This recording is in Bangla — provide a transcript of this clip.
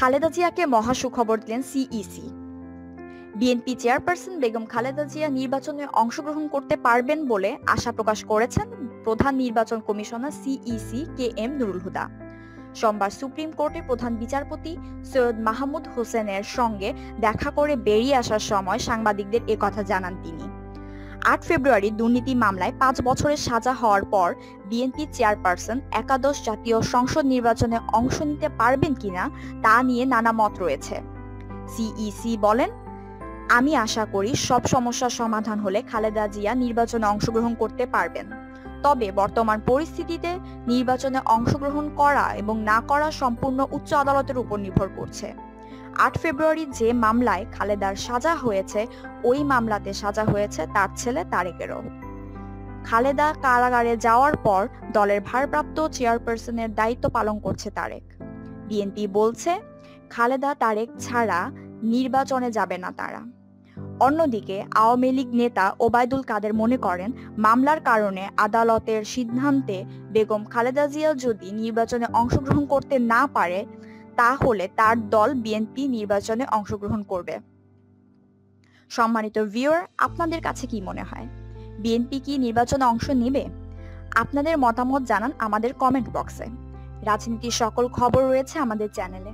খালেদা জিয়াকে মহা সুখবর দিলেন CEC. BNP chairperson Begum Khaleda Zia নির্বাচনে অংশগ্রহণ করতে পারবেন বলে আশা প্রকাশ করেছেন প্রধান নির্বাচন commissioner CEC K M Nurul Huda. সোমবার সুপ্রিম কোর্টের প্রধান বিচারপতি সৈয়দ মাহমুদ হোসেনের সঙ্গে দেখা করে বেরিয়ে আসার সময় সাংবাদিকদের একথা জানান তিনি। ৮ ফেব্রুয়ারি দুর্নীতি মামলায় ৫ বছরের সাজা হওয়ার পর বিএনপি চেয়ারপারসন একাদশ জাতীয় সংসদ নির্বাচনে অংশ নিতে পারবেন কিনা তা নিয়ে নানা মত রয়েছে। সিইসি বলেন, আমি আশা করি সব সমস্যার সমাধান হলে খালেদা জিয়া নির্বাচনে অংশগ্রহণ করতে পারবেন। তবে বর্তমান পরিস্থিতিতে নির্বাচনে অংশগ্রহণ করা এবং না করা সম্পূর্ণ উচ্চ আদালতের উপর নির্ভর করছে। ৮ ফেব্রুয়ারি যে মামলায় খালেদার সাজা হয়েছে ওই মামলাতে সাজা হয়েছে তার ছেলে তারেকেরও। খালেদা কারাগারে যাওয়ার পর দলের ভারপ্রাপ্ত চেয়ারপারসনের দায়িত্ব পালন করছে তারেক। বিএনপি বলছে খালেদা তারেক ছাড়া নির্বাচনে যাবে না তারা। অন্যদিকে আওয়ামী লীগ নেতা ওবায়দুল কাদের মনে করেন মামলার কারণে আদালতের সিদ্ধান্তে বেগম খালেদা জিয়া যদি নির্বাচনে অংশগ্রহণ করতে না পারে তাহলে তার দল বিএনপি নির্বাচনে অংশগ্রহণ করবে। সম্মানিত ভিউয়ার, আপনাদের কাছে কি মনে হয়, বিএনপি কি নির্বাচনে অংশ নেবে? আপনাদের মতামত জানান আমাদের কমেন্ট বক্সে। রাজনীতির সকল খবর রয়েছে আমাদের চ্যানেলে।